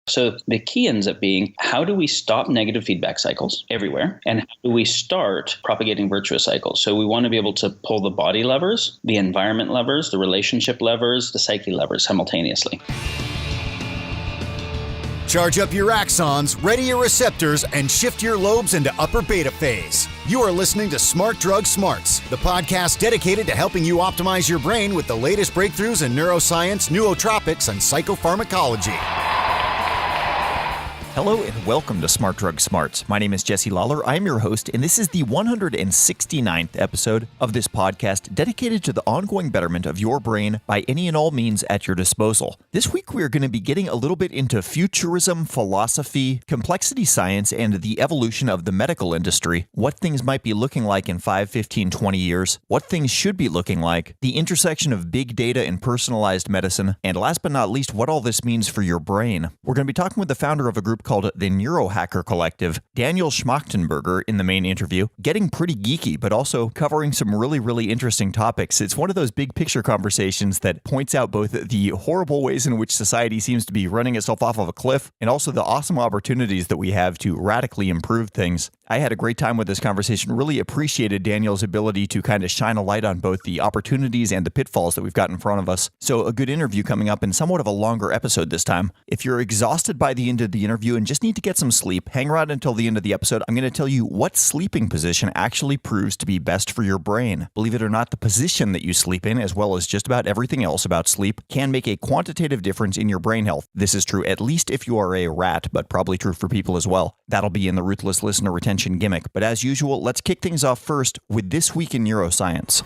So the key ends up being, how do we stop negative feedback cycles everywhere? And how do we start propagating virtuous cycles? So we want to be able to pull the body levers, the environment levers, the relationship levers, the psyche levers simultaneously. Charge up your axons, ready your receptors, and shift your lobes into upper beta phase. You are listening to Smart Drug Smarts, the podcast dedicated to helping you optimize your brain with the latest breakthroughs in neuroscience, nootropics, and psychopharmacology. Hello and welcome to Smart Drug Smarts. My name is Jesse Lawler. I'm your host, and this is the 169th episode of this podcast dedicated to the ongoing betterment of your brain by any and all means at your disposal. This week, we are going to be getting a little bit into futurism, philosophy, complexity science, and the evolution of the medical industry, what things might be looking like in 5, 15, 20 years, what things should be looking like, the intersection of big data and personalized medicine, and last but not least, what all this means for your brain. We're going to be talking with the founder of a group called the Neurohacker Collective, Daniel Schmachtenberger, in the main interview, getting pretty geeky, but also covering some really interesting topics. It's one of those big picture conversations that points out both the horrible ways in which society seems to be running itself off of a cliff, and also the awesome opportunities that we have to radically improve things. I had a great time with this conversation, really appreciated Daniel's ability to kind of shine a light on both the opportunities and the pitfalls that we've got in front of us. So a good interview coming up and somewhat of a longer episode this time. If you're exhausted by the end of the interview and just need to get some sleep, hang around until the end of the episode. I'm going to tell you what sleeping position actually proves to be best for your brain. Believe it or not, the position that you sleep in, as well as just about everything else about sleep, can make a quantitative difference in your brain health. This is true at least if you are a rat, but probably true for people as well. That'll be in the Ruthless Listener Retention gimmick. But as usual, let's kick things off first with This Week in Neuroscience.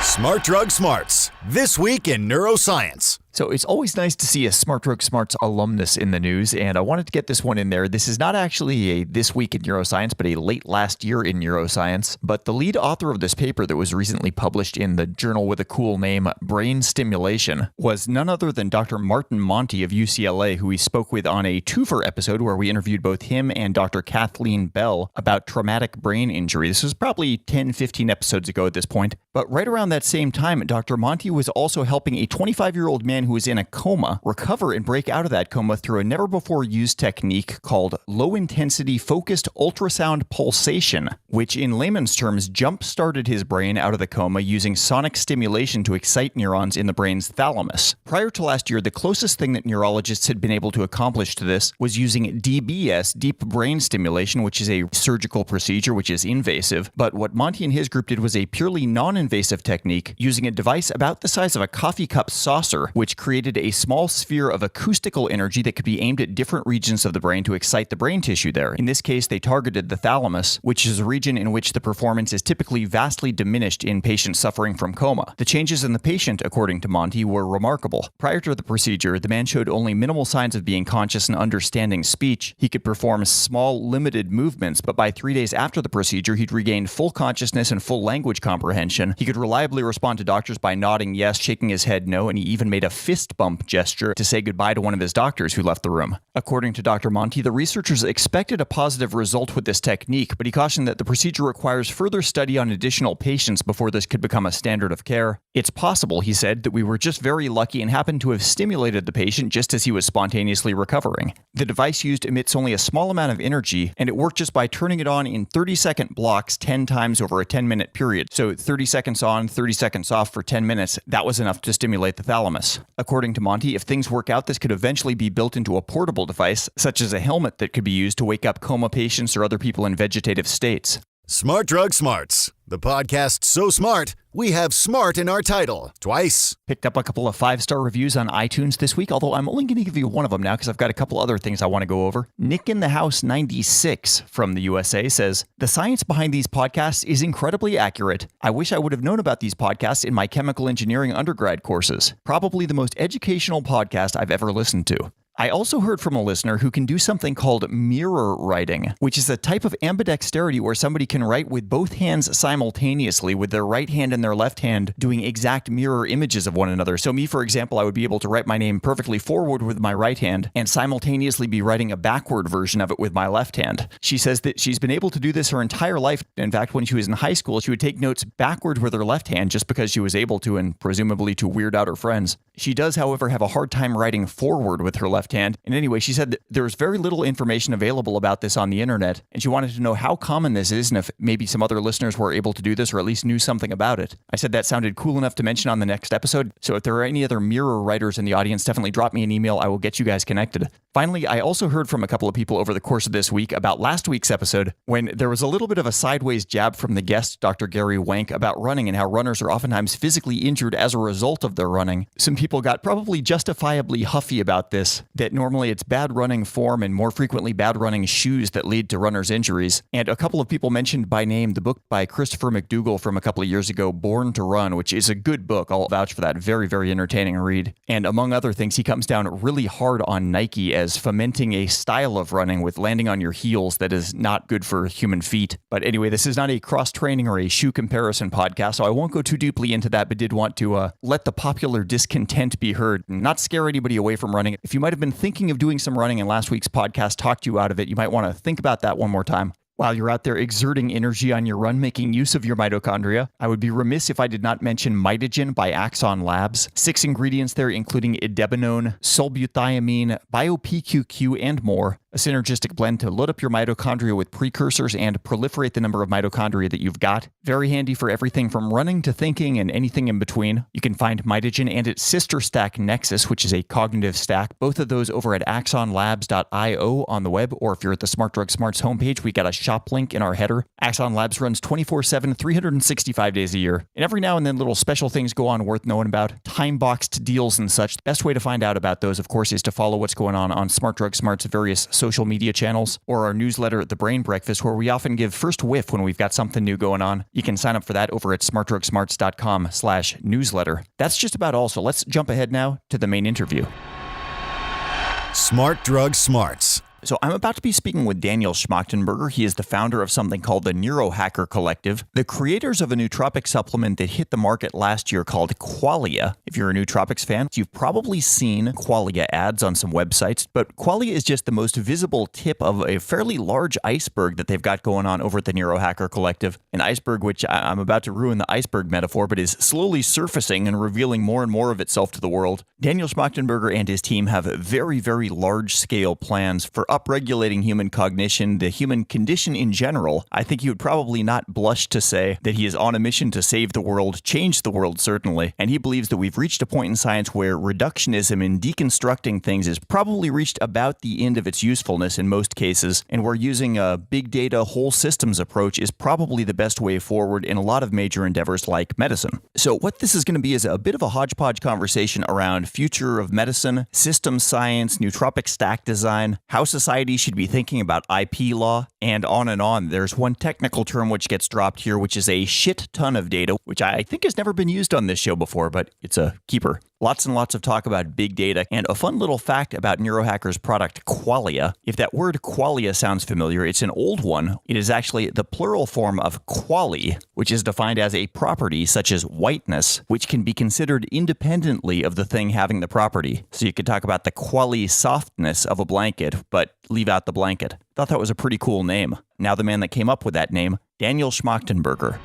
Smart Drug Smarts, This Week in Neuroscience. So it's always nice to see a Smart Drug Smarts alumnus in the news, and I wanted to get this one in there. This is not actually a This Week in Neuroscience, but a late last year in Neuroscience. But the lead author of this paper that was recently published in the journal with a cool name, Brain Stimulation, was none other than Dr. Martin Monti of UCLA, who we spoke with on a twofer episode where we interviewed both him and Dr. Kathleen Bell about traumatic brain injury. This was probably 10, 15 episodes ago at this point. But right around that same time, Dr. Monti was also helping a 25-year-old man who was in a coma recover and break out of that coma through a never-before-used technique called low-intensity focused ultrasound pulsation, which in layman's terms jump-started his brain out of the coma using sonic stimulation to excite neurons in the brain's thalamus. Prior to last year, the closest thing that neurologists had been able to accomplish to this was using DBS, deep brain stimulation, which is a surgical procedure which is invasive. But what Monti and his group did was a purely non-invasive technique using a device about the size of a coffee cup saucer, which created a small sphere of acoustical energy that could be aimed at different regions of the brain to excite the brain tissue there. In this case, they targeted the thalamus, which is a region in which the performance is typically vastly diminished in patients suffering from coma. The changes in the patient, according to Monti, were remarkable. Prior to the procedure, the man showed only minimal signs of being conscious and understanding speech. He could perform small, limited movements, but by 3 days after the procedure, he'd regained full consciousness and full language comprehension. He could reliably respond to doctors by nodding yes, shaking his head no, and he even made a fist bump gesture to say goodbye to one of his doctors who left the room. According to Dr. Monti, the researchers expected a positive result with this technique, but he cautioned that the procedure requires further study on additional patients before this could become a standard of care. It's possible, he said, that we were just very lucky and happened to have stimulated the patient just as he was spontaneously recovering. The device used emits only a small amount of energy, and it worked just by turning it on in 30-second blocks 10 times over a 10-minute period. So 30 seconds on, 30 seconds off for 10 minutes, that was enough to stimulate the thalamus. According to Monti, if things work out, this could eventually be built into a portable device, such as a helmet that could be used to wake up coma patients or other people in vegetative states. Smart Drug Smarts, the podcast so smart, we have smart in our title, twice. Picked up a couple of 5-star reviews on iTunes this week, although I'm only going to give you one of them now because I've got a couple other things I want to go over. Nick in the House 96 from the USA says, the science behind these podcasts is incredibly accurate. I wish I would have known about these podcasts in my chemical engineering undergrad courses. Probably the most educational podcast I've ever listened to. I also heard from a listener who can do something called mirror writing, which is a type of ambidexterity where somebody can write with both hands simultaneously, with their right hand and their left hand doing exact mirror images of one another. So me, for example, I would be able to write my name perfectly forward with my right hand and simultaneously be writing a backward version of it with my left hand. She says that she's been able to do this her entire life. In fact, when she was in high school, she would take notes backward with her left hand just because she was able to, and presumably to weird out her friends. She does, however, have a hard time writing forward with her left left hand. And anyway, she said that there's very little information available about this on the internet, and she wanted to know how common this is and if maybe some other listeners were able to do this or at least knew something about it. I said that sounded cool enough to mention on the next episode, so if there are any other mirror writers in the audience, definitely drop me an email. I will get you guys connected. Finally, I also heard from a couple of people over the course of this week about last week's episode when there was a little bit of a sideways jab from the guest, Dr. Gary Wank, about running and how runners are oftentimes physically injured as a result of their running. Some people got probably justifiably huffy about this, that normally it's bad running form and more frequently bad running shoes that lead to runners' injuries. And a couple of people mentioned by name the book by Christopher McDougall from a couple of years ago, Born to Run, which is a good book. I'll vouch for that. Very, very entertaining read. And among other things, he comes down really hard on Nike as fomenting a style of running with landing on your heels that is not good for human feet. But anyway, this is not a cross-training or a shoe comparison podcast, so I won't go too deeply into that, but did want to let the popular discontent be heard and not scare anybody away from running. If you might have been thinking of doing some running and last week's podcast talked you out of it, you might want to think about that one more time. While you're out there exerting energy on your run, making use of your mitochondria, I would be remiss if I did not mention Mitogen by Axon Labs. 6 ingredients there, including idebenone, sulbuthiamine, bio-PQQ, and more. A synergistic blend to load up your mitochondria with precursors and proliferate the number of mitochondria that you've got. Very handy for everything from running to thinking and anything in between. You can find Mitogen and its sister stack Nexus, which is a cognitive stack. Both of those over at axonlabs.io on the web, or if you're at the Smart Drug Smarts homepage, we got a shop link in our header. Axon Labs runs 24/7, 365 days a year. And every now and then little special things go on worth knowing about. Time-boxed deals and such. The best way to find out about those, of course, is to follow what's going on Smart Drug Smarts' various social media channels or our newsletter, The Brain Breakfast, where we often give first whiff when we've got something new going on. You can sign up for that over at smartdrugsmarts.com/newsletter. That's just about all, so let's jump ahead now to the main interview. Smart Drug Smarts. So I'm about to be speaking with Daniel Schmachtenberger. He is the founder of something called the Neurohacker Collective, the creators of a nootropic supplement that hit the market last year called Qualia. If you're a nootropics fan, you've probably seen Qualia ads on some websites, but Qualia is just the most visible tip of a fairly large iceberg that they've got going on over at the Neurohacker Collective. An iceberg which I'm about to ruin the iceberg metaphor, but is slowly surfacing and revealing more and more of itself to the world. Daniel Schmachtenberger and his team have very, very large-scale plans for upregulating human cognition, the human condition in general. I think you would probably not blush to say that he is on a mission to save the world, change the world certainly, and he believes that we've reached a point in science where reductionism and deconstructing things is probably reached about the end of its usefulness in most cases, and where using a big data whole systems approach is probably the best way forward in a lot of major endeavors like medicine. So what this is going to be is a bit of a hodgepodge conversation around future of medicine, systems science, nootropic stack design, how society should be thinking about IP law, and on and on. There's one technical term which gets dropped here, which is a shit ton of data, which I think has never been used on this show before, but it's a keeper. Lots and lots of talk about big data, and a fun little fact about Neurohacker's product Qualia. If that word Qualia sounds familiar, it's an old one. It is actually the plural form of quali, which is defined as a property such as whiteness, which can be considered independently of the thing having the property. So you could talk about the quali softness of a blanket, but leave out the blanket. Thought that was a pretty cool name. Now the man that came up with that name, Daniel Schmachtenberger.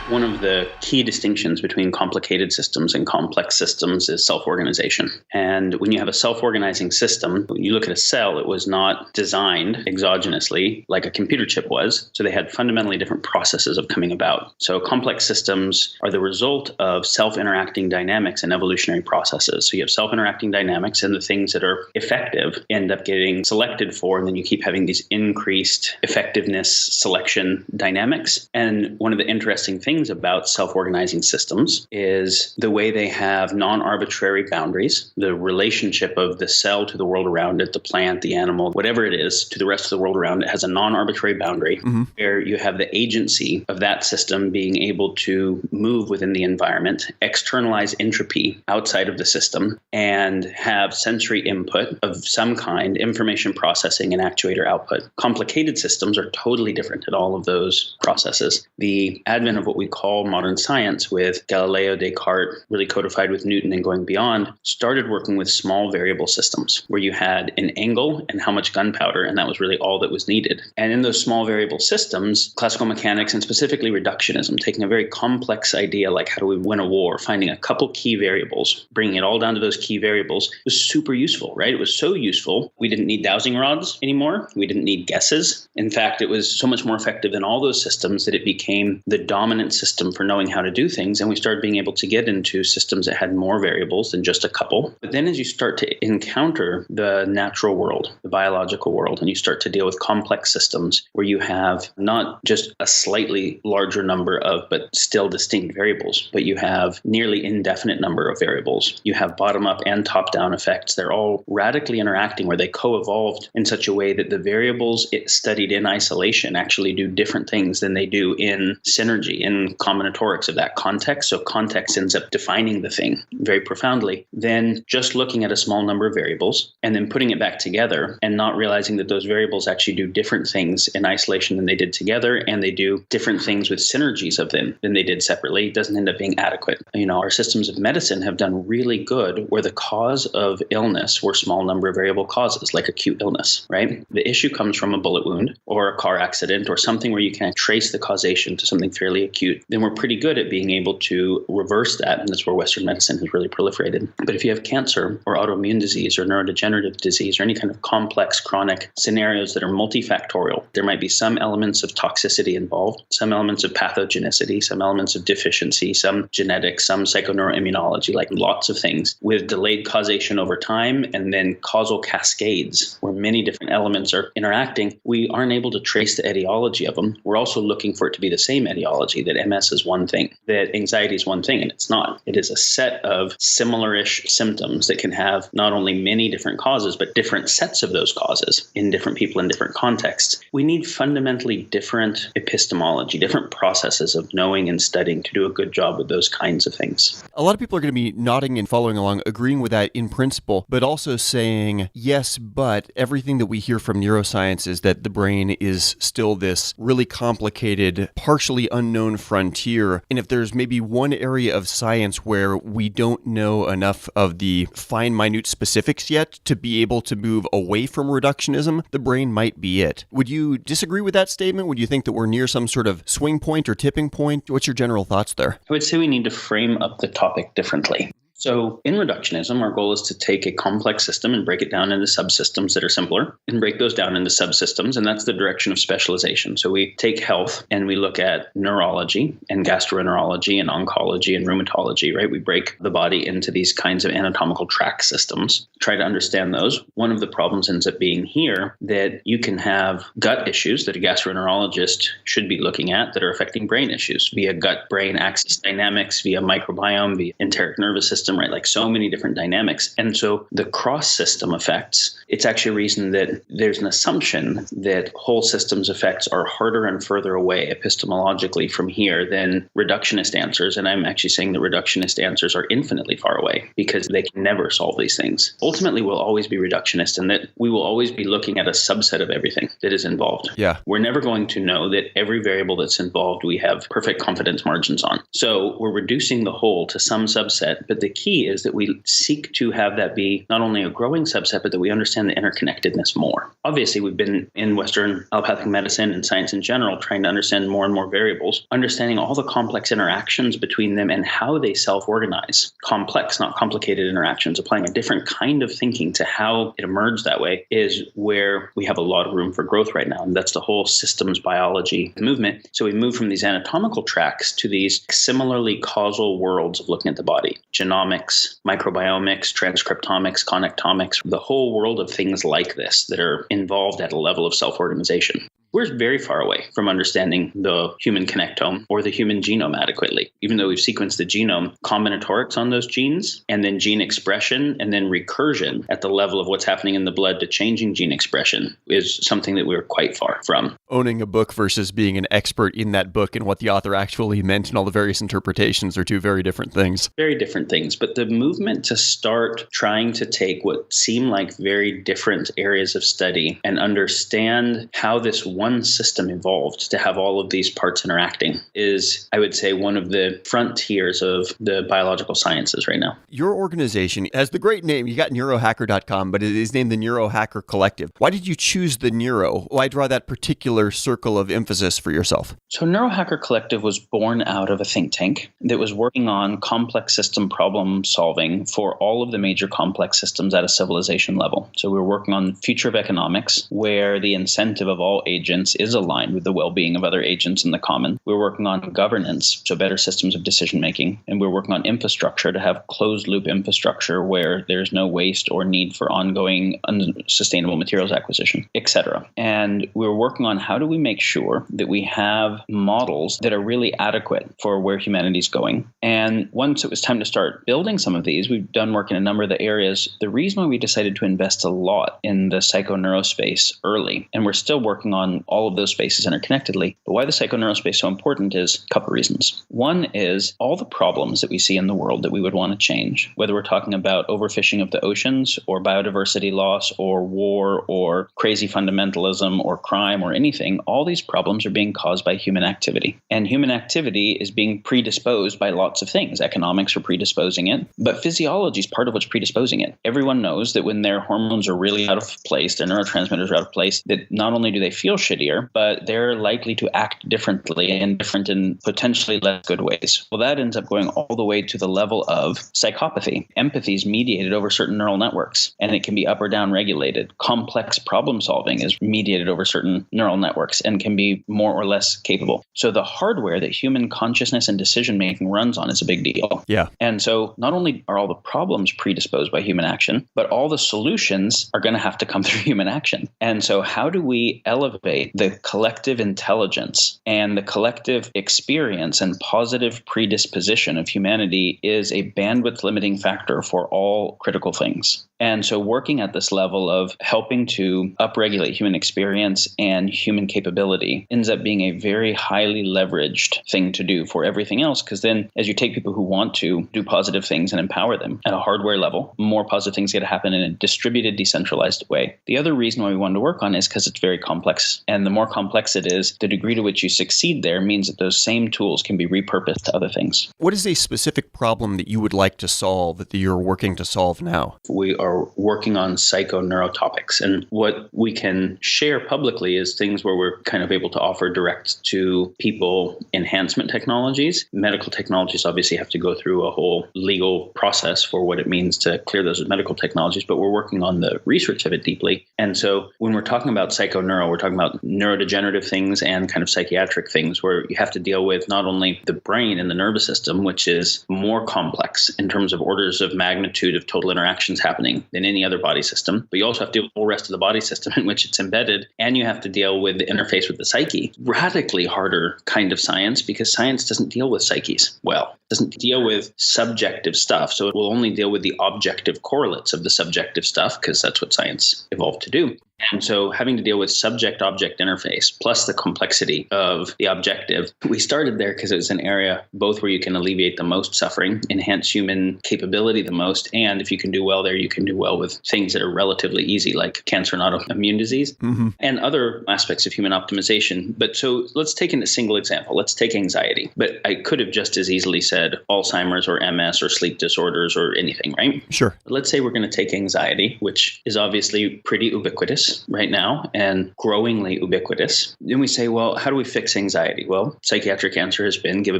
One of the key distinctions between complicated systems and complex systems is self-organization. And when you have a self-organizing system, when you look at a cell, it was not designed exogenously like a computer chip was. So they had fundamentally different processes of coming about. So complex systems are the result of self-interacting dynamics and evolutionary processes. So you have self-interacting dynamics, and the things that are effective end up getting selected for, and then you keep having these increased effectiveness selection dynamics. And one of the interesting things about self-organizing systems is the way they have non-arbitrary boundaries. The relationship of the cell to the world around it, the plant, the animal, whatever it is, to the rest of the world around it has a non-arbitrary boundary where you have the agency of that system being able to move within the environment, externalize entropy outside of the system, and have sensory input of some kind, information processing, and actuator output. Complicated systems are totally different in all of those processes. The advent of what we we call modern science, with Galileo, Descartes, really codified with Newton and going beyond, started working with small variable systems where you had an angle and how much gunpowder, and that was really all that was needed. And in those small variable systems, classical mechanics and specifically reductionism, taking a very complex idea like how do we win a war, finding a couple key variables, bringing it all down to those key variables was super useful, right? It was so useful. We didn't need dowsing rods anymore. We didn't need guesses. In fact, it was so much more effective than all those systems that it became the dominant system for knowing how to do things. And we started being able to get into systems that had more variables than just a couple. But then as you start to encounter the natural world, the biological world, and you start to deal with complex systems where you have not just a slightly larger number of, but still distinct variables, but you have nearly indefinite number of variables. You have bottom-up and top-down effects. They're all radically interacting where they co-evolved in such a way that the variables it studied in isolation actually do different things than they do in synergy, in combinatorics of that context. So context ends up defining the thing very profoundly. Then just looking at a small number of variables and then putting it back together and not realizing that those variables actually do different things in isolation than they did together, and they do different things with synergies of them than they did separately, doesn't end up being adequate. Our systems of medicine have done really good where the cause of illness were small number of variable causes, like acute illness, right? The issue comes from a bullet wound or a car accident or something where you can't trace the causation to something fairly acute. Then we're pretty good at being able to reverse that, and that's where Western medicine has really proliferated. But if you have cancer or autoimmune disease or neurodegenerative disease or any kind of complex chronic scenarios that are multifactorial, there might be some elements of toxicity involved, some elements of pathogenicity, some elements of deficiency, some genetics, some psychoneuroimmunology, like lots of things with delayed causation over time and then causal cascades where many different elements are interacting. We aren't able to trace the etiology of them. We're also looking for it to be the same etiology, that MS is one thing, that anxiety is one thing, and it's not. It is a set of similar-ish symptoms that can have not only many different causes, but different sets of those causes in different people in different contexts. We need fundamentally different epistemology, different processes of knowing and studying to do a good job with those kinds of things. A lot of people are going to be nodding and following along, agreeing with that in principle, but also saying, yes, but everything that we hear from neuroscience is that the brain is still this really complicated, partially unknown frontier. And if there's maybe one area of science where we don't know enough of the fine, minute specifics yet to be able to move away from reductionism, the brain might be it. Would you disagree with that statement? Would you think that we're near some sort of swing point or tipping point? What's your general thoughts there? I would say we need to frame up the topic differently. So in reductionism, our goal is to take a complex system and break it down into subsystems that are simpler and break those down into subsystems. And that's the direction of specialization. So we take health and we look at neurology and gastroenterology and oncology and rheumatology, right? We break the body into these kinds of anatomical tract systems, try to understand those. One of the problems ends up being here that you can have gut issues that a gastroenterologist should be looking at that are affecting brain issues via gut-brain axis dynamics, via microbiome, via enteric nervous system, right? Like so many different dynamics. And so the cross-system effects, it's actually a reason that there's an assumption that whole systems effects are harder and further away epistemologically from here than reductionist answers. And I'm actually saying that reductionist answers are infinitely far away because they can never solve these things. Ultimately, we'll always be reductionist in that we will always be looking at a subset of everything that is involved. Yeah. We're never going to know that every variable that's involved we have perfect confidence margins on. So we're reducing the whole to some subset, but the key is that we seek to have that be not only a growing subset, but that we understand the interconnectedness more. Obviously, we've been in Western allopathic medicine and science in general trying to understand more and more variables, understanding all the complex interactions between them and how they self-organize. Complex, not complicated interactions, applying a different kind of thinking to how it emerged that way is where we have a lot of room for growth right now. And that's the whole systems biology movement. So we move from these anatomical tracks to these similarly causal worlds of looking at the body. Genomics, microbiomics, transcriptomics, connectomics, the whole world of things like this that are involved at a level of self-organization. We're very far away from understanding the human connectome or the human genome adequately, even though we've sequenced the genome, combinatorics on those genes, and then gene expression, and then recursion at the level of what's happening in the blood to changing gene expression is something that we're quite far from. Owning a book versus being an expert in that book and what the author actually meant and all the various interpretations are two very different things. Very different things. But the movement to start trying to take what seem like very different areas of study and understand how this one one system evolved to have all of these parts interacting is, I would say, one of the frontiers of the biological sciences right now. Your organization has the great name. You got neurohacker.com, but it is named the Neurohacker Collective. Why did you choose the neuro? Why draw that particular circle of emphasis for yourself? So Neurohacker Collective was born out of a think tank that was working on complex system problem solving for all of the major complex systems at a civilization level. So we were working on future of economics, where the incentive of all agents is aligned with the well-being of other agents in the common. We were working on governance, so better systems of decision making. And we were working on infrastructure to have closed loop infrastructure where there's no waste or need for ongoing unsustainable materials acquisition, etc. And we were working on how do we make sure that we have models that are really adequate for where humanity's going. And once it was time to start building some of these, we've done work in a number of the areas. The reason why we decided to invest a lot in the psychoneurospace early, and we're still working on all of those spaces interconnectedly, but why the psychoneurospace is so important is a couple reasons. One is all the problems that we see in the world that we would want to change, whether we're talking about overfishing of the oceans or biodiversity loss or war or crazy fundamentalism or crime or anything, all these problems are being caused by human activity. And human activity is being predisposed by lots of things. Economics are predisposing it, but physiology is part of what's predisposing it. Everyone knows that when their hormones are really out of place, their neurotransmitters are out of place, that not only do they feel shittier, but they're likely to act differently and different in potentially less good ways. Well, that ends up going all the way to the level of psychopathy. Empathy is mediated over certain neural networks, and it can be up or down regulated. Complex problem solving is mediated over certain neural networks and can be more or less capable. So the hardware that human consciousness and decision making runs on is a big deal. Yeah. And so not only are all the problems predisposed by human action, but all the solutions are going to have to come through human action. And so how do we elevate the collective intelligence and the collective experience and positive predisposition of humanity is a bandwidth limiting factor for all critical things. And so working at this level of helping to upregulate human experience and human capability ends up being a very highly leveraged thing to do for everything else. Because then as you take people who want to do positive things and empower them at a hardware level, more positive things get to happen in a distributed, decentralized way. The other reason why we wanted to work on it is because it's very complex. And the more complex it is, the degree to which you succeed there means that those same tools can be repurposed to other things. What is a specific problem that you would like to solve that you're working to solve now? We are working on psychoneurotopics. And what we can share publicly is things where we're kind of able to offer direct to people enhancement technologies. Medical technologies obviously have to go through a whole legal process for what it means to clear those as medical technologies, but we're working on the research of it deeply. And so when we're talking about psychoneuro, we're talking about neurodegenerative things and kind of psychiatric things where you have to deal with not only the brain and the nervous system, which is more complex in terms of orders of magnitude of total interactions happening than any other body system, but you also have to deal with the whole rest of the body system in which it's embedded, and you have to deal with the interface with the psyche. Radically harder kind of science, because science doesn't deal with psyches well. It doesn't deal with subjective stuff, so it will only deal with the objective correlates of the subjective stuff, because that's what science evolved to do. And so having to deal with subject-object interface plus the complexity of the objective, we started there because it was an area both where you can alleviate the most suffering, enhance human capability the most, and if you can do well there, you can do well with things that are relatively easy, like cancer and autoimmune disease, and other aspects of human optimization. But so let's take a single example. Let's take anxiety. But I could have just as easily said Alzheimer's or MS or sleep disorders or anything, right? Sure. Let's say we're going to take anxiety, which is obviously pretty ubiquitous right now and growingly ubiquitous. Then we say, well, how do we fix anxiety? Well, psychiatric answer has been give a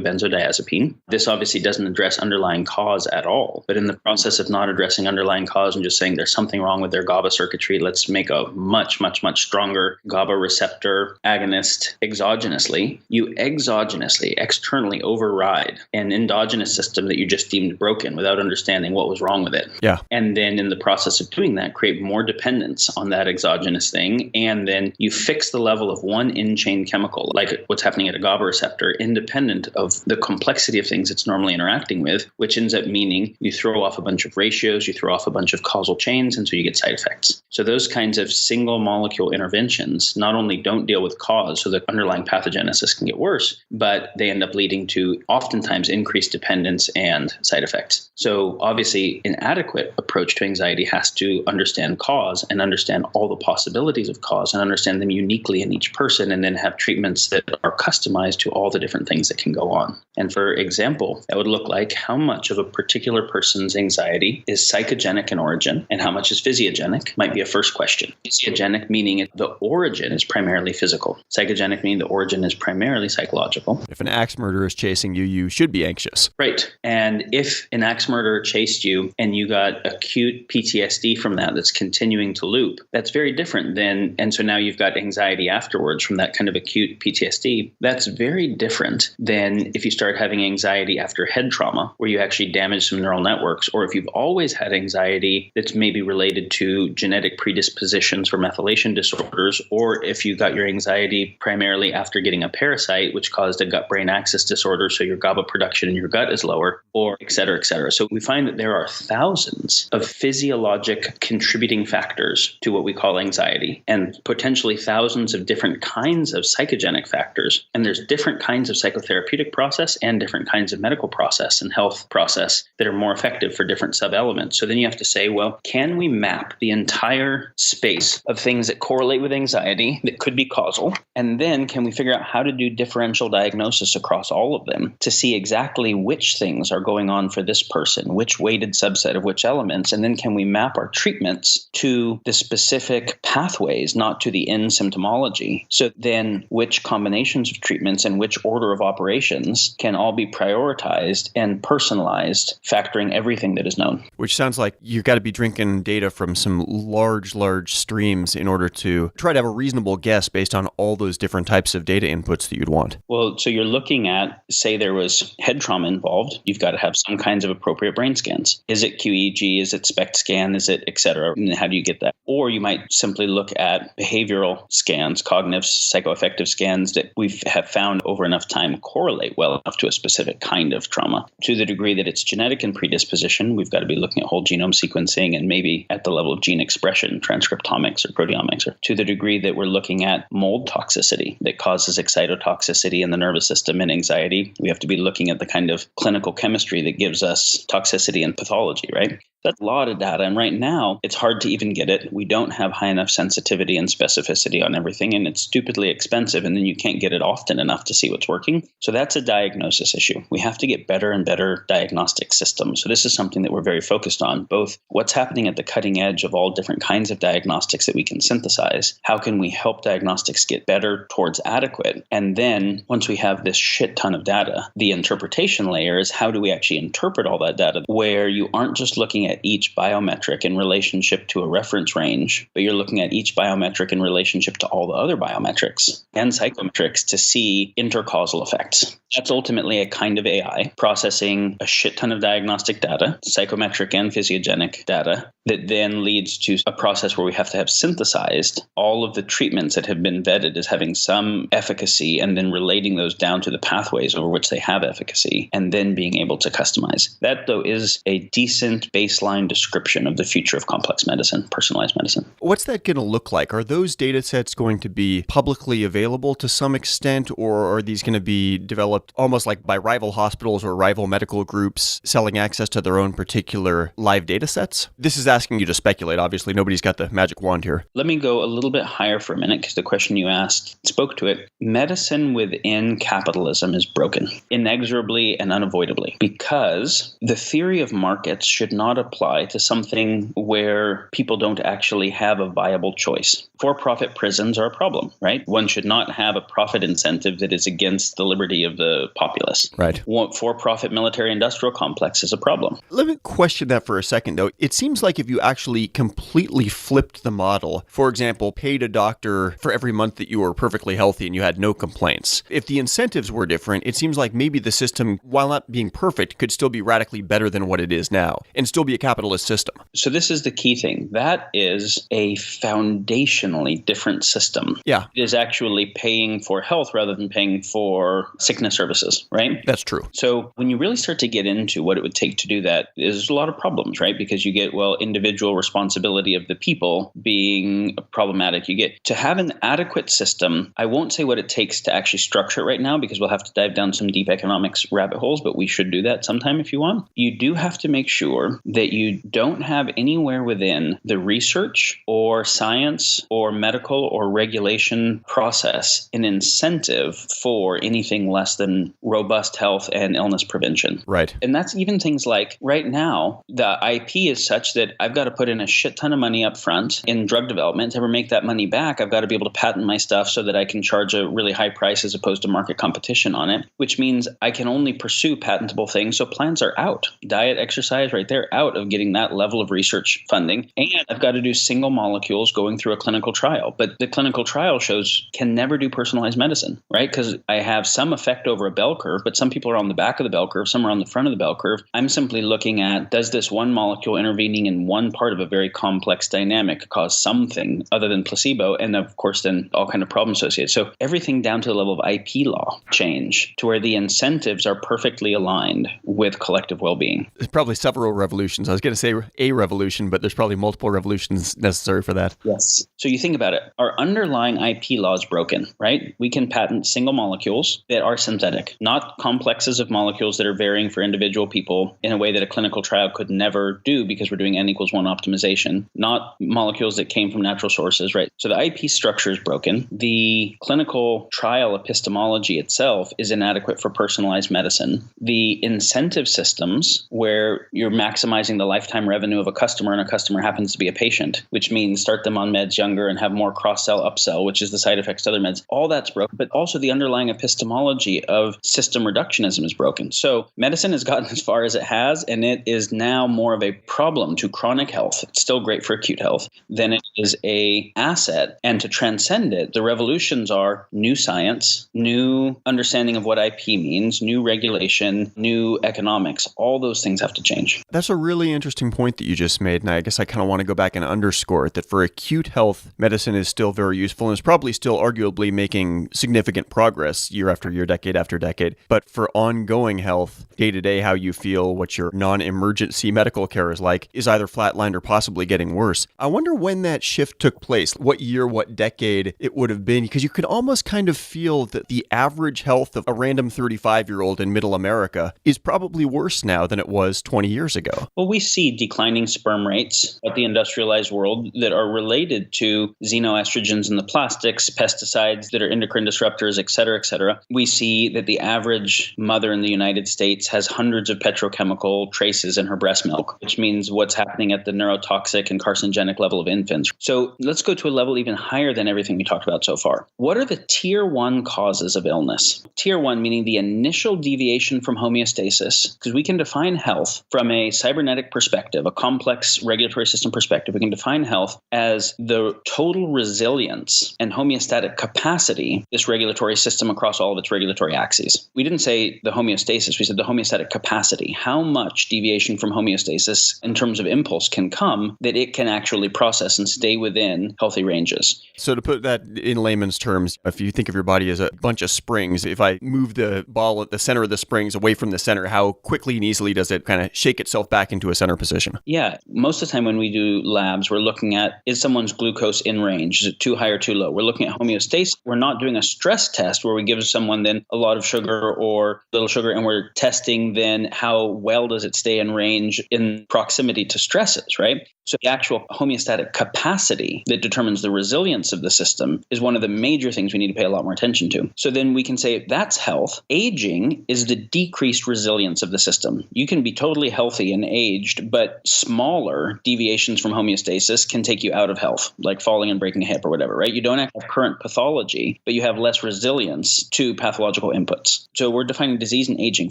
benzodiazepine. This obviously doesn't address underlying cause at all. But in the process of not addressing underlying cause and just saying there's something wrong with their GABA circuitry, let's make a much, much, much stronger GABA receptor agonist exogenously. You exogenously, externally override an endogenous system that you just deemed broken without understanding what was wrong with it. Yeah. And then in the process of doing that, create more dependence on that exogenous thing. And then you fix the level of one in-chain chemical, like what's happening at a GABA receptor, independent of the complexity of things it's normally interacting with, which ends up meaning you throw off a bunch of ratios, you throw off a bunch of causal chains, and so you get side effects. So those kinds of single molecule interventions not only don't deal with cause, so the underlying pathogenesis can get worse, but they end up leading to oftentimes increased dependence and side effects. So obviously an adequate approach to anxiety has to understand cause and understand all the possibilities of cause and understand them uniquely in each person, and then have treatments that are customized to all the different things that can go on. And for example, that would look like how much of a particular person's anxiety is psychogenic in origin and how much is physiogenic might be a first question. Physiogenic meaning the origin is primarily physical. Psychogenic meaning the origin is primarily psychological. If an axe murderer is chasing you, you should be anxious. Right. And if an axe murderer chased you and you got acute PTSD from that that's continuing to loop, that's very different than, and so now you've got anxiety afterwards from that kind of acute PTSD. That's very different than if you start having anxiety after head trauma, where you actually damage some neural networks, or if you've always had anxiety that's maybe related to genetic predispositions for methylation disorders, or if you got your anxiety primarily after getting a parasite, which caused a gut-brain axis disorder, so your GABA production in your gut is lower, or et cetera, et cetera. So we find that there are thousands of physiologic contributing factors to what we call anxiety, and potentially thousands of different kinds of psychogenic factors. And there's different kinds of psychotherapeutic process and different kinds of medical process and health process that are more effective for different sub-elements. So then you have to say, well, can we map the entire space of things that correlate with anxiety that could be causal? And then can we figure out how to do differential diagnosis across all of them to see exactly which things are going on for this person, which weighted subset of which elements? And then can we map our treatments to the specific pathways, not to the end symptomology? So then which combinations of treatments and which order of operations can all be prioritized and personalized, factoring everything that is known. Which sounds like you've got to be drinking data from some large streams in order to try to have a reasonable guess based on all those different types of data inputs that you'd want. Well, so you're looking at, say there was head trauma involved, you've got to have some kinds of appropriate brain scans. Is it QEEG? Is it SPECT scan? Is it et cetera? And how do you get that? Or you might simply look at behavioral scans, cognitive, psychoaffective scans that we have found over enough time correlate well enough to a specific kind of trauma. To the degree that it's genetic in predisposition, we've got to be looking at whole genome sequencing and maybe at the level of gene expression, transcriptomics or proteomics. Or to the degree that we're looking at mold toxicity that causes excitotoxicity in the nervous system and anxiety, we have to be looking at the kind of clinical chemistry that gives us toxicity and pathology, right? That's a lot of data. And right now, it's hard to even get it. We don't have high enough sensitivity and specificity on everything, and it's stupidly expensive, and then you can't get it often enough to see what's working. So that's a diagnosis issue. We have to get better and better diagnostic systems. So this is something that we're very focused on, both what's happening at the cutting edge of all different kinds of diagnostics that we can synthesize. How can we help diagnostics get better towards adequate? And then once we have this shit ton of data, the interpretation layer is how do we actually interpret all that data, where you aren't just looking at each biometric in relationship to a reference range, but you're looking at each biometric in relationship to all the other biometrics and psychometrics to see intercausal effects. That's ultimately a kind of AI processing a shit ton of diagnostic data, psychometric and physiogenic data, that then leads to a process where we have to have synthesized all of the treatments that have been vetted as having some efficacy and then relating those down to the pathways over which they have efficacy and then being able to customize. That, though, is a decent baseline description of the future of complex medicine, personalized medicine. What's that going to look like? Are those data sets going to be publicly available to some extent, or are these going to be developed almost like by rival hospitals or rival medical groups selling access to their own particular live data sets? This is asking you to speculate. Obviously, nobody's got the magic wand here. Let me go a little bit higher for a minute because the question you asked spoke to it. Medicine within capitalism is broken, inexorably and unavoidably, because the theory of markets should not apply to something where people don't actually have a viable choice. For-profit prisons are a problem, right? One should not have a profit incentive that is against the liberty of the populace. Right. For-profit military-industrial complex is a problem. Let me question that for a second, though. It seems like if you actually completely flipped the model, for example, paid a doctor for every month that you were perfectly healthy and you had no complaints, if the incentives were different, it seems like maybe the system, while not being perfect, could still be radically better than what it is now and still be a capitalist system. So this is the key thing. That is a foundationally different system. Yeah. It is actually paying for health rather than paying for sickness services, right? That's true. So when you really start to get into what it would take to do that, there's a lot of problems, right? Because you get, well, individual responsibility of the people being problematic. You get to have an adequate system. I won't say what it takes to actually structure it right now because we'll have to dive down some deep economics rabbit holes, but we should do that sometime if you want. You do have to make sure that you don't have anywhere within the research or science or medical or regulation process an incentive for anything less than robust health and illness prevention. Right. And that's even things like right now, the IP is such that I've got to put in a shit ton of money up front in drug development. To ever make that money back, I've got to be able to patent my stuff so that I can charge a really high price as opposed to market competition on it, which means I can only pursue patentable things. So plans are out. Diet, exercise, right there, out of getting that level of research funding. And I've got to do single molecules going through a clinical trial. But the clinical trial shows can never do personalized medicine, right? Because I have some effect over a bell curve, but some people are on the back of the bell curve, some are on the front of the bell curve. I'm simply looking at, does this one molecule intervening in one part of a very complex dynamic cause something other than placebo? And of course, then all kind of problems associated. So everything down to the level of IP law change to where the incentives are perfectly aligned with collective well-being. There's probably several revolutions. I was going to say a revolution, but there's probably multiple revolutions necessary for that. Yes. So you think about it. Our underlying IP law is broken, right? We can patent single molecules that are synthetic, not complexes of molecules that are varying for individual people in a way that a clinical trial could never do because we're doing N=1 optimization, not molecules that came from natural sources, right? So the IP structure is broken. The clinical trial epistemology itself is inadequate for personalized medicine. The incentive systems where you're maximizing the lifetime revenue of a customer and a customer happens to be a patient, which means start them on meds younger and have more cross-sell, upsell, which is the side effects to other meds. All that's broken, but also the underlying epistemology of system reductionism is broken. So medicine has gotten as far as it has, and it is now more of a problem to chronic health. It's still great for acute health than it is a asset. And to transcend it, the revolutions are new science, new understanding of what IP means, new regulation, new economics. All those things have to change. That's a really interesting point that you just made, and I guess I kind of want to go back and underscore it, that for acute health, medicine is still very useful and is probably still arguably making significant progress year after year, decade after decade. But for ongoing health, day-to-day, how you feel, what your non-emergency medical care is like, is either flatlined or possibly getting worse. I wonder when that shift took place, what year, what decade it would have been, because you could almost kind of feel that the average health of a random 35-year-old in middle America is probably worse now than it was 20 years ago. Well, we see declining sperm rates at the industrialized world that are related to xenoestrogens in the plastics, pesticides that are endocrine disruptors, et cetera, et cetera. We see that the average mother in the United States has hundreds of petrochemical traces in her breast milk, which means what's happening at the neurotoxic and carcinogenic level of infants. So let's go to a level even higher than everything we talked about so far. What are the tier 1 causes of illness? Tier 1 meaning the initial deviation from homeostasis, because we can define health from a cybernetic perspective, a complex regulatory system perspective. We can define health as the total resilience and homeostatic capacity, this regulatory system across all of its regulatory axes. We didn't say the homeostasis, we said the homeostatic capacity. How much deviation from homeostasis in terms of impulse can come that it can actually process and stay within healthy ranges. So to put that in layman's terms, if you think of your body as a bunch of springs, if I move the ball at the center of the springs away from the center, how quickly and easily does it kind of shake itself back into a center position? Yeah. Most of the time when we do labs, we're looking at, is someone's glucose in range? Is it too high or too low? We're looking at homeostasis. We're not doing a stress test where we give someone then a lot of sugar or little sugar, and we're testing then how well does it stay in range in proximity to stresses, right? So the actual homeostatic capacity that determines the resilience of the system is one of the major things we need to pay a lot more attention to. So then we can say that's health. Aging is the decreased resilience of the system. You can be totally healthy and aged, but smaller deviations from homeostasis can take you out of health, like falling and breaking a hip or whatever, right? You don't have current pathology, but you have less resilience to pathological inputs. So we're defining disease and aging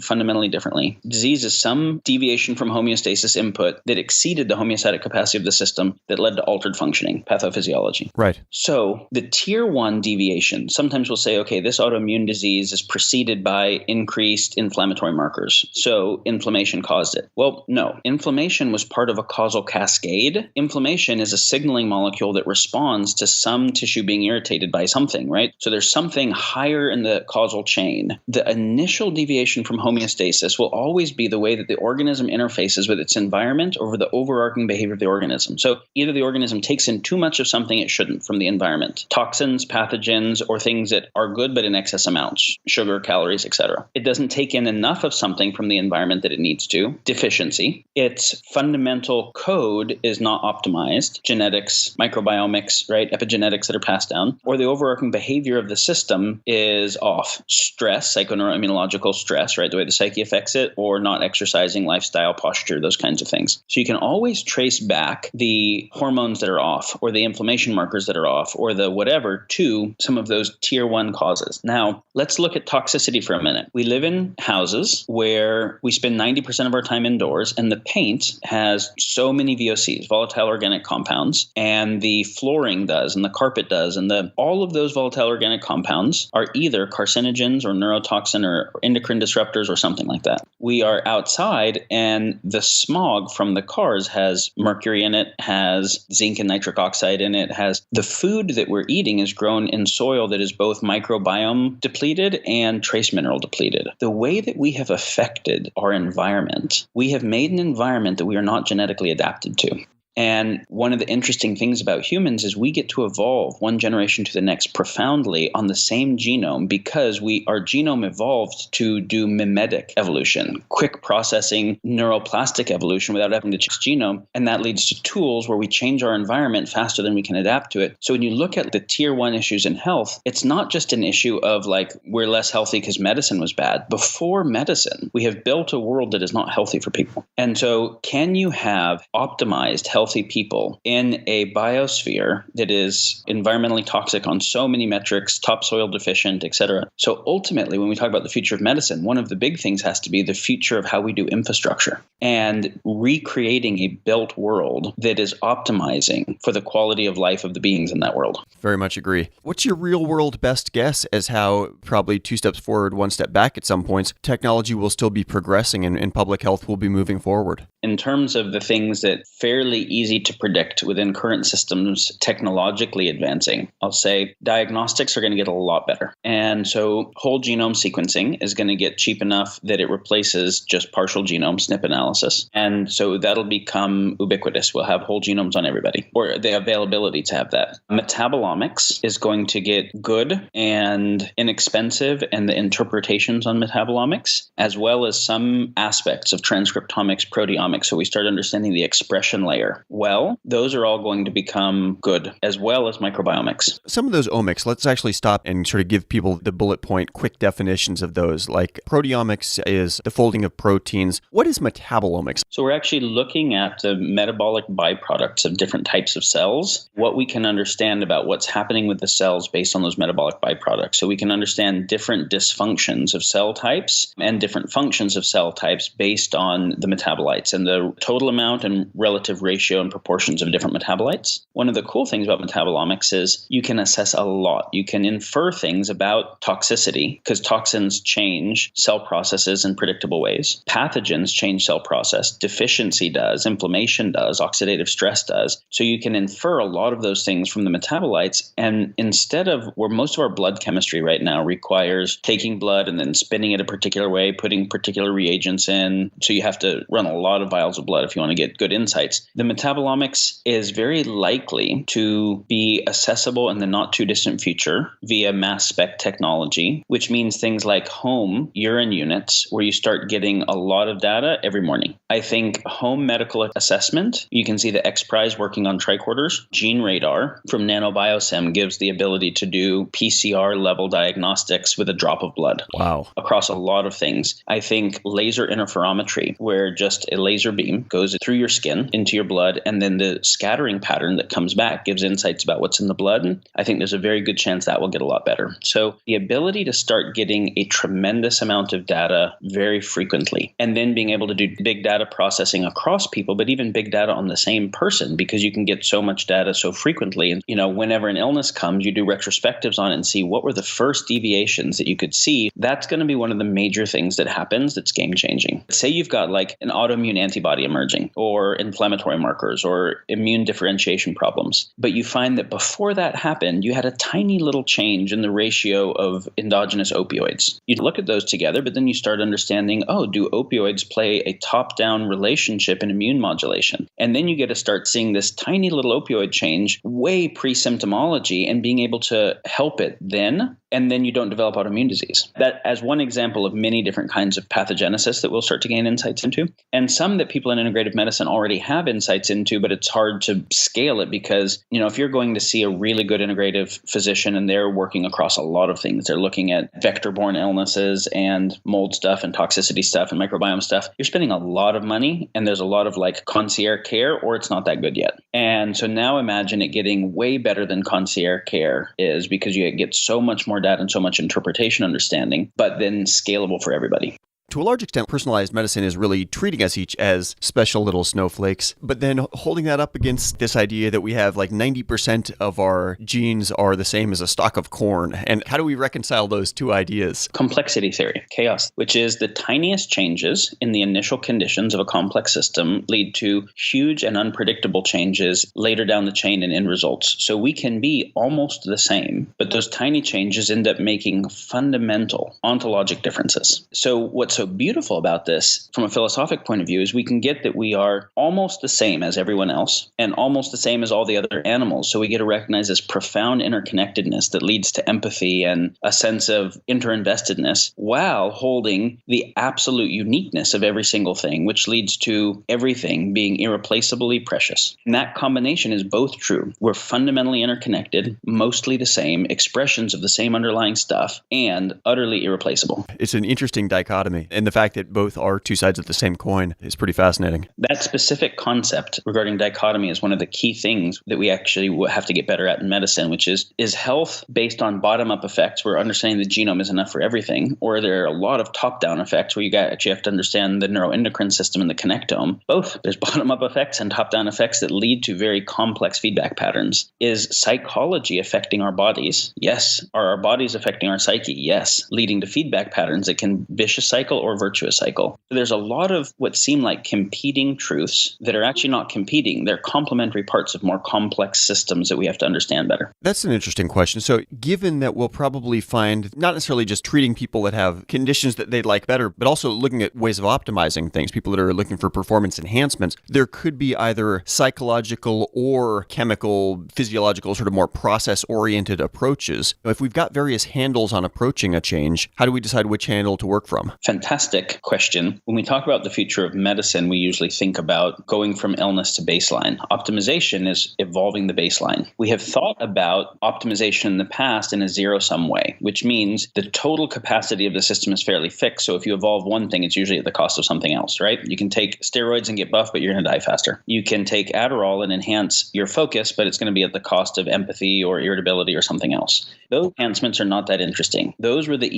fundamentally differently. Disease is some deviation from homeostasis input that exceeded the homeostatic capacity of the system that led to altered functioning, pathophysiology. Right. So the tier 1 deviation, sometimes we'll say, okay, this autoimmune disease is preceded by increased inflammatory markers. So inflammation caused it. Well, no. Inflammation was part of a causal cascade. Inflammation is a signaling molecule that responds to some tissue being irritated by something, right? So there's something higher in the causal chain. The initial deviation from homeostasis will always be the way that the organism interfaces with its environment over the overarching behavior of the organism. So either the organism takes in too much of something it shouldn't from the environment, toxins, pathogens, or things that are good but in excess amounts, sugar, calories, etc. It doesn't take in enough of something from the environment that it needs to, deficiency. Its fundamental code is not optimized, genetics, microbiomics, right, epigenetics that are passed down, or the overarching behavior of the system is off. Stress, psychoneuroimmunological stress, right, the way the psyche affects it, or not exercising, lifestyle, posture, those kinds of things. So you can always trace back the hormones that are off, or the inflammation markers that are off, or the whatever, to some of those tier 1 causes. Now, let's look at toxicity for a minute. We live in houses where we spend 90% of our time indoors, and the paint has so many VOCs, volatile organic compounds, and the flooring does, and the carpet does, and all of those volatile organic compounds are either carcinogens or neurotoxin or endocrine disruptors or something like that. We are outside, and the smog from the cars has mercury in it, has zinc and nitric oxide in it, has the food that we're eating is grown in soil that is both microbiome depleted and trace mineral depleted. The way that we have affected our environment, we have made an environment that we are not genetically adapted to. And one of the interesting things about humans is we get to evolve one generation to the next profoundly on the same genome because our genome evolved to do mimetic evolution, quick processing, neuroplastic evolution without having to change genome. And that leads to tools where we change our environment faster than we can adapt to it. So when you look at the tier 1 issues in health, it's not just an issue of like we're less healthy because medicine was bad. Before medicine, we have built a world that is not healthy for people. And so can you have optimized healthy people in a biosphere that is environmentally toxic on so many metrics, topsoil deficient, etc. So ultimately, when we talk about the future of medicine, one of the big things has to be the future of how we do infrastructure and recreating a built world that is optimizing for the quality of life of the beings in that world. Very much agree. What's your real world best guess as how probably 2 steps forward, 1 step back at some points, technology will still be progressing and public health will be moving forward? In terms of the things that fairly easy to predict within current systems technologically advancing, I'll say diagnostics are going to get a lot better. And so whole genome sequencing is going to get cheap enough that it replaces just partial genome SNP analysis. And so that'll become ubiquitous. We'll have whole genomes on everybody, or the availability to have that. Metabolomics is going to get good and inexpensive, and the interpretations on metabolomics, as well as some aspects of transcriptomics, proteomics. So we start understanding the expression layer. Well, those are all going to become good, as well as microbiomics. Some of those omics, let's actually stop and sort of give people the bullet point, quick definitions of those. Like proteomics is the folding of proteins. What is metabolomics? So we're actually looking at the metabolic byproducts of different types of cells, what we can understand about what's happening with the cells based on those metabolic byproducts. So we can understand different dysfunctions of cell types and different functions of cell types based on the metabolites and the total amount and relative ratio and proportions of different metabolites. One of the cool things about metabolomics is you can assess a lot. You can infer things about toxicity because toxins change cell processes in predictable ways. Pathogens change cell process. Deficiency does. Inflammation does. Oxidative stress does. So you can infer a lot of those things from the metabolites. And instead of where most of our blood chemistry right now requires taking blood and then spinning it a particular way, putting particular reagents in, so you have to run a lot of vials of blood if you want to get good insights. The metabolomics is very likely to be accessible in the not too distant future via mass spec technology, which means things like home urine units where you start getting a lot of data every morning. I think home medical assessment, you can see the X Prize working on tricorders. Gene radar from NanoBioSim gives the ability to do PCR level diagnostics with a drop of blood. Wow. Across a lot of things. I think laser interferometry, where just a laser beam goes through your skin into your blood, and then the scattering pattern that comes back gives insights about what's in the blood. I think there's a very good chance that will get a lot better. So the ability to start getting a tremendous amount of data very frequently, and then being able to do big data processing across people, but even big data on the same person, because you can get so much data so frequently. And, whenever an illness comes, you do retrospectives on it and see what were the first deviations that you could see. That's going to be one of the major things that happens that's game changing. Say you've got like an autoimmune antibody emerging or inflammatory marker biomarkers or immune differentiation problems. But you find that before that happened, you had a tiny little change in the ratio of endogenous opioids. You look at those together, but then you start understanding, oh, do opioids play a top-down relationship in immune modulation? And then you get to start seeing this tiny little opioid change way pre-symptomology and being able to help it then, and then you don't develop autoimmune disease. That as one example of many different kinds of pathogenesis that we'll start to gain insights into, and some that people in integrative medicine already have insights into, but it's hard to scale it because, if you're going to see a really good integrative physician and they're working across a lot of things, they're looking at vector-borne illnesses and mold stuff and toxicity stuff and microbiome stuff, you're spending a lot of money and there's a lot of concierge care, or it's not that good yet. And so now imagine it getting way better than concierge care is, because you get so much more data and so much interpretation understanding, but then scalable for everybody. To a large extent, personalized medicine is really treating us each as special little snowflakes, but then holding that up against this idea that we have 90% of our genes are the same as a stalk of corn. And how do we reconcile those two ideas? Complexity theory, chaos, which is the tiniest changes in the initial conditions of a complex system lead to huge and unpredictable changes later down the chain and end results. So we can be almost the same, but those tiny changes end up making fundamental ontologic differences. So what's so beautiful about this from a philosophic point of view is we can get that we are almost the same as everyone else and almost the same as all the other animals. So we get to recognize this profound interconnectedness that leads to empathy and a sense of interinvestedness while holding the absolute uniqueness of every single thing, which leads to everything being irreplaceably precious. And that combination is both true. We're fundamentally interconnected, mostly the same, expressions of the same underlying stuff, and utterly irreplaceable. It's an interesting dichotomy. And the fact that both are two sides of the same coin is pretty fascinating. That specific concept regarding dichotomy is one of the key things that we actually have to get better at in medicine, which is health based on bottom-up effects where understanding the genome is enough for everything, or there are a lot of top-down effects where you actually have to understand the neuroendocrine system and the connectome. Both. There's bottom-up effects and top-down effects that lead to very complex feedback patterns. Is psychology affecting our bodies? Yes. Are our bodies affecting our psyche? Yes. Leading to feedback patterns that can vicious cycle or virtuous cycle. So there's a lot of what seem like competing truths that are actually not competing. They're complementary parts of more complex systems that we have to understand better. That's an interesting question. So given that we'll probably find not necessarily just treating people that have conditions that they'd like better, but also looking at ways of optimizing things, people that are looking for performance enhancements, there could be either psychological or chemical, physiological, sort of more process-oriented approaches. If we've got various handles on approaching a change, how do we decide which handle to work from? Fantastic question. When we talk about the future of medicine, we usually think about going from illness to baseline. Optimization is evolving the baseline. We have thought about optimization in the past in a zero-sum way, which means the total capacity of the system is fairly fixed. So if you evolve one thing, it's usually at the cost of something else, right? You can take steroids and get buff, but you're going to die faster. You can take Adderall and enhance your focus, but it's going to be at the cost of empathy or irritability or something else. Those enhancements are not that interesting. Those were the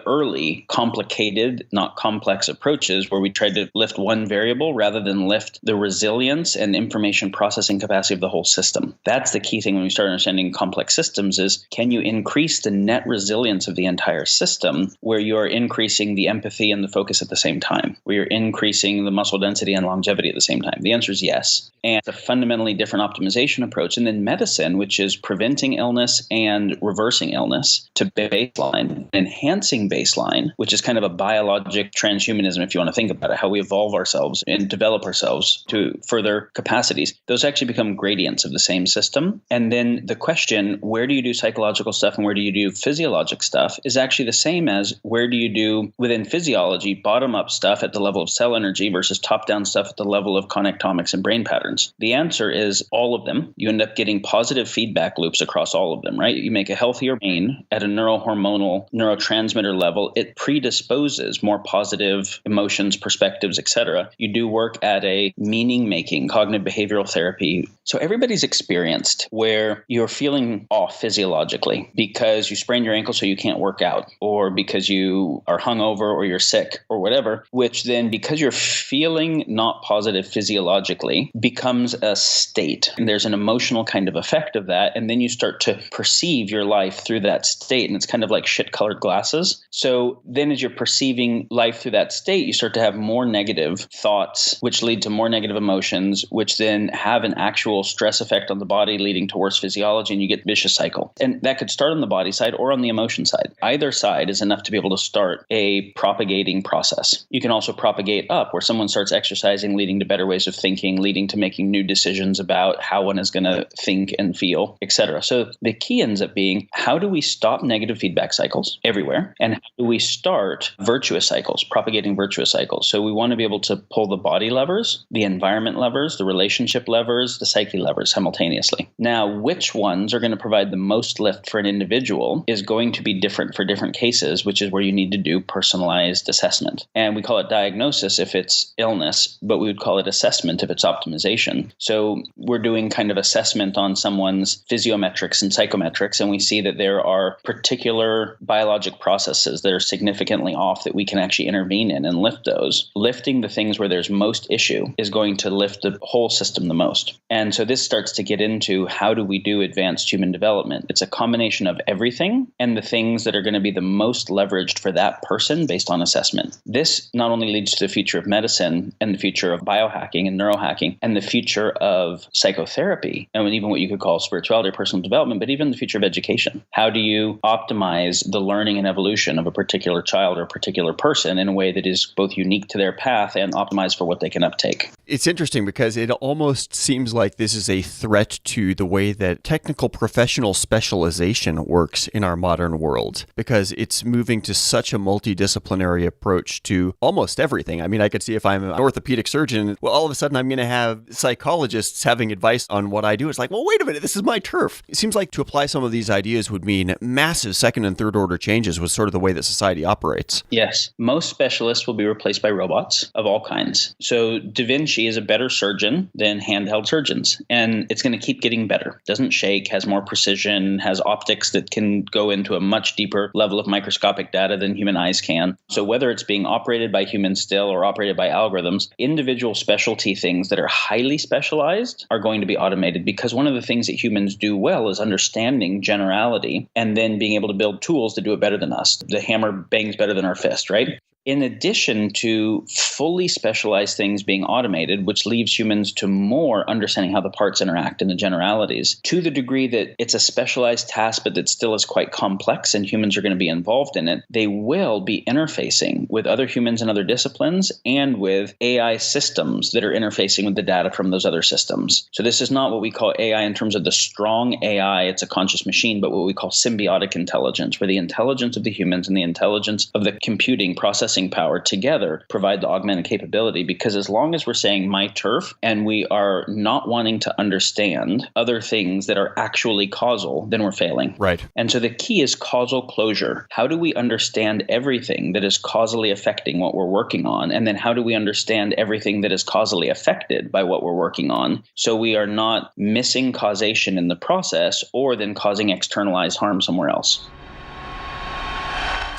early, complicated, not complex approaches where we tried to lift one variable rather than lift the resilience and information processing capacity of the whole system. That's the key thing when we start understanding complex systems is, can you increase the net resilience of the entire system where you are increasing the empathy and the focus at the same time, where you're increasing the muscle density and longevity at the same time? The answer is yes. And it's a fundamentally different optimization approach. And then medicine, which is preventing illness and reversing illness, to baseline, enhancing baseline, which is kind of a biologic transhumanism, if you want to think about it, how we evolve ourselves and develop ourselves to further capacities. Those actually become gradients of the same system. And then the question, where do you do psychological stuff and where do you do physiologic stuff, is actually the same as where do you do within physiology bottom-up stuff at the level of cell energy versus top-down stuff at the level of connectomics and brain patterns. The answer is all of them. You end up getting positive feedback loops across all of them, right? You make a healthier brain at a neurohormonal, neurotransmitter level, it predisposes more positive emotions, perspectives, etc. You do work at a meaning-making, cognitive behavioral therapy. So everybody's experienced where you're feeling off physiologically because you sprained your ankle so you can't work out, or because you are hungover or you're sick or whatever, which then because you're feeling not positive physiologically becomes a state. And there's an emotional kind of effect of that. And then you start to perceive your life through that state. And it's kind of like shit-colored glasses. So then as you're perceiving living life through that state, you start to have more negative thoughts, which lead to more negative emotions, which then have an actual stress effect on the body, leading to worse physiology, and you get a vicious cycle. And that could start on the body side or on the emotion side. Either side is enough to be able to start a propagating process. You can also propagate up, where someone starts exercising, leading to better ways of thinking, leading to making new decisions about how one is going to think and feel, etc. So the key ends up being, how do we stop negative feedback cycles everywhere? And how do we start virtuous cycles, propagating virtuous cycles? So we want to be able to pull the body levers, the environment levers, the relationship levers, the psyche levers simultaneously. Now, which ones are going to provide the most lift for an individual is going to be different for different cases, which is where you need to do personalized assessment. And we call it diagnosis if it's illness, but we would call it assessment if it's optimization. So we're doing kind of assessment on someone's physiometrics and psychometrics, and we see that there are particular biologic processes that are significantly off that we can actually intervene in and lift those. Lifting the things where there's most issue is going to lift the whole system the most. And so this starts to get into, how do we do advanced human development? It's a combination of everything and the things that are going to be the most leveraged for that person based on assessment. This not only leads to the future of medicine and the future of biohacking and neurohacking and the future of psychotherapy, and even what you could call spirituality or personal development, but even the future of education. How do you optimize the learning and evolution of a particular child or a particular person in a way that is both unique to their path and optimized for what they can uptake? It's interesting because it almost seems like this is a threat to the way that technical professional specialization works in our modern world, because it's moving to such a multidisciplinary approach to almost everything. I mean, I could see if I'm an orthopedic surgeon, well, all of a sudden I'm going to have psychologists having advice on what I do. It's like, well, wait a minute, this is my turf. It seems like to apply some of these ideas would mean massive second and third order changes with sort of the way that society operates. Yes. Most specialists will be replaced by robots of all kinds. So Da Vinci is a better surgeon than handheld surgeons, and it's going to keep getting better. Doesn't shake, has more precision, has optics that can go into a much deeper level of microscopic data than human eyes can. So whether it's being operated by humans still or operated by algorithms, individual specialty things that are highly specialized are going to be automated, because one of the things that humans do well is understanding generality and then being able to build tools to do it better than us. The hammer bangs better than our fist, right? In addition to fully specialized things being automated, which leaves humans to more understanding how the parts interact and the generalities, to the degree that it's a specialized task, but that still is quite complex and humans are going to be involved in it, they will be interfacing with other humans and other disciplines and with AI systems that are interfacing with the data from those other systems. So this is not what we call AI in terms of the strong AI, it's a conscious machine, but what we call symbiotic intelligence, where the intelligence of the humans and the intelligence of the computing processing power together provide the augmented capability. Because as long as we're saying my turf and we are not wanting to understand other things that are actually causal, then we're failing. Right. And so the key is causal closure. How do we understand everything that is causally affecting what we're working on? And then how do we understand everything that is causally affected by what we're working on, so we are not missing causation in the process or then causing externalized harm somewhere else?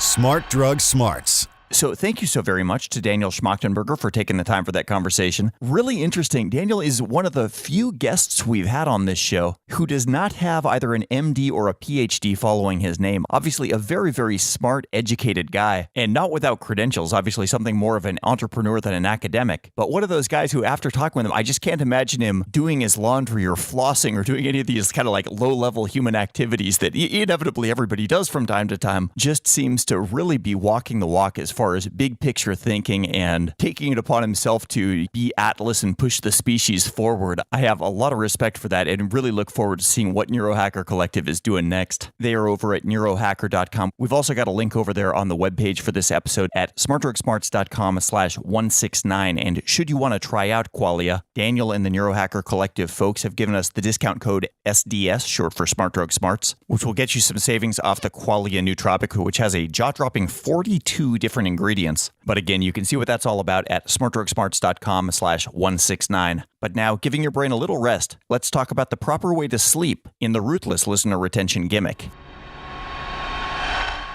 Smart Drug Smarts. So thank you so very much to Daniel Schmachtenberger for taking the time for that conversation. Really interesting. Daniel is one of the few guests we've had on this show who does not have either an MD or a PhD following his name. Obviously a very, very smart, educated guy, and not without credentials. Obviously something more of an entrepreneur than an academic. But one of those guys who, after talking with him, I just can't imagine him doing his laundry or flossing or doing any of these kind of like low-level human activities that inevitably everybody does from time to time. Just seems to really be walking the walk as far as big picture thinking and taking it upon himself to be Atlas and push the species forward. I have a lot of respect for that and really look forward to seeing what Neurohacker Collective is doing next. They are over at neurohacker.com. We've also got a link over there on the webpage for this episode at smartdrugsmarts.com/169. And should you want to try out Qualia, Daniel and the Neurohacker Collective folks have given us the discount code SDS, short for Smart Drug Smarts, which will get you some savings off the Qualia Nootropic, which has a jaw-dropping 42 different ingredients. But again, you can see what that's all about at smartdrugsmarts.com/169. But now, giving your brain a little rest, let's talk about the proper way to sleep in the Ruthless Listener Retention Gimmick.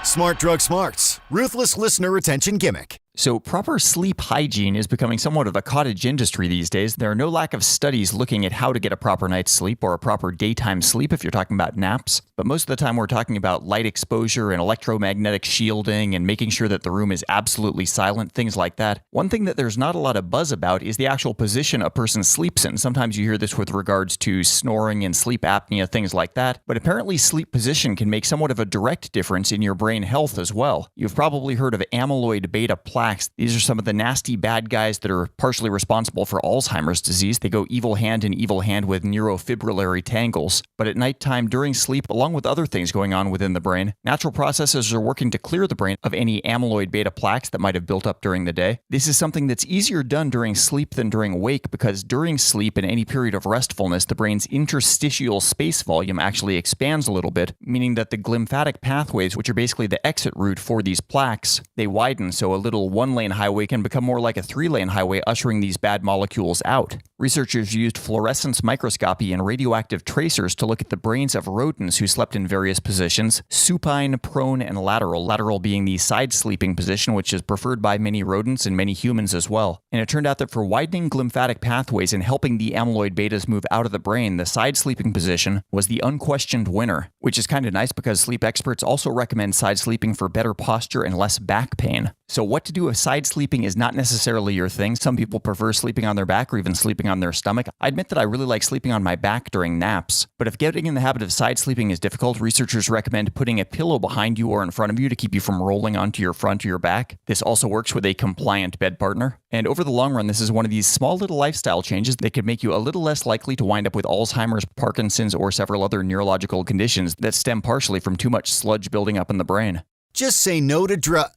Smart Drug Smarts, Ruthless Listener Retention Gimmick. So proper sleep hygiene is becoming somewhat of a cottage industry these days. There are no lack of studies looking at how to get a proper night's sleep or a proper daytime sleep if you're talking about naps. But most of the time we're talking about light exposure and electromagnetic shielding and making sure that the room is absolutely silent, things like that. One thing that there's not a lot of buzz about is the actual position a person sleeps in. Sometimes you hear this with regards to snoring and sleep apnea, things like that. But apparently sleep position can make somewhat of a direct difference in your brain health as well. You've probably heard of amyloid beta plaques. These are some of the nasty bad guys that are partially responsible for Alzheimer's disease. They go evil hand in evil hand with neurofibrillary tangles. But at nighttime during sleep, along with other things going on within the brain, natural processes are working to clear the brain of any amyloid beta plaques that might have built up during the day. This is something that's easier done during sleep than during wake because during sleep and any period of restfulness, the brain's interstitial space volume actually expands a little bit, meaning that the glymphatic pathways, which are basically the exit route for these plaques, they widen, so a little one-lane highway can become more like a three-lane highway, ushering these bad molecules out. Researchers used fluorescence microscopy and radioactive tracers to look at the brains of rodents who slept in various positions: supine, prone, and lateral. Lateral being the side sleeping position, which is preferred by many rodents and many humans as well. And it turned out that for widening glymphatic pathways and helping the amyloid betas move out of the brain, the side sleeping position was the unquestioned winner, which is kind of nice because sleep experts also recommend side sleeping for better posture and less back pain. So what to do if side sleeping is not necessarily your thing? Some people prefer sleeping on their back or even sleeping on their stomach. I admit that I really like sleeping on my back during naps. But if getting in the habit of side sleeping is difficult, researchers recommend putting a pillow behind you or in front of you to keep you from rolling onto your front or your back. This also works with a compliant bed partner. And over the long run, this is one of these small little lifestyle changes that could make you a little less likely to wind up with Alzheimer's, Parkinson's, or several other neurological conditions that stem partially from too much sludge building up in the brain. Just say no to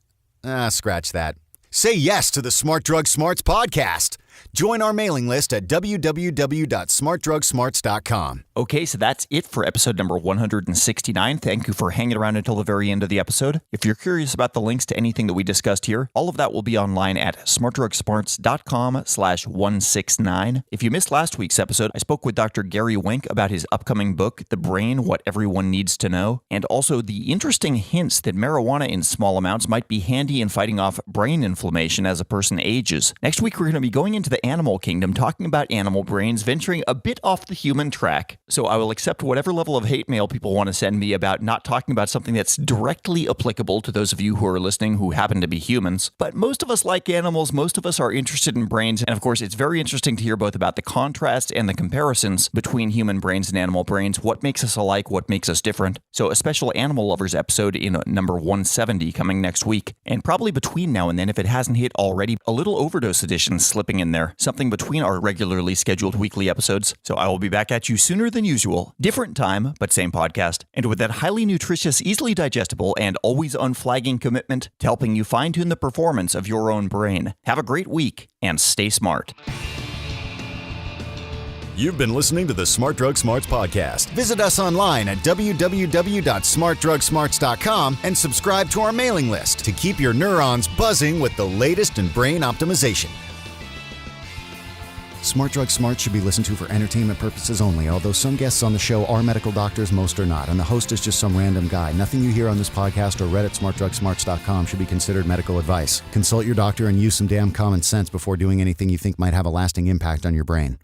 scratch that. Say yes to the Smart Drug Smarts podcast. Join our mailing list at www.smartdrugsmarts.com. Okay, so that's it for episode number 169. Thank you for hanging around until the very end of the episode. If you're curious about the links to anything that we discussed here, all of that will be online at smartdrugsmarts.com/169. If you missed last week's episode, I spoke with Dr. Gary Wenk about his upcoming book, The Brain, What Everyone Needs to Know, and also the interesting hints that marijuana in small amounts might be handy in fighting off brain inflammation as a person ages. Next week, we're going to be going into the animal kingdom, talking about animal brains, venturing a bit off the human track. So I will accept whatever level of hate mail people want to send me about not talking about something that's directly applicable to those of you who are listening who happen to be humans. But most of us like animals, most of us are interested in brains, and of course it's very interesting to hear both about the contrasts and the comparisons between human brains and animal brains, what makes us alike, what makes us different. So a special animal lovers episode in number 170 coming next week. And probably between now and then, if it hasn't hit already, a little overdose edition slipping in there. Something between our regularly scheduled weekly episodes. So I will be back at you sooner than usual. Different time, but same podcast. And with that highly nutritious, easily digestible, and always unflagging commitment to helping you fine-tune the performance of your own brain. Have a great week, and stay smart. You've been listening to the Smart Drug Smarts podcast. Visit us online at www.smartdrugsmarts.com and subscribe to our mailing list to keep your neurons buzzing with the latest in brain optimization. Smart Drug Smarts should be listened to for entertainment purposes only, although some guests on the show are medical doctors, most are not, and the host is just some random guy. Nothing you hear on this podcast or read at smartdrugsmarts.com should be considered medical advice. Consult your doctor and use some damn common sense before doing anything you think might have a lasting impact on your brain.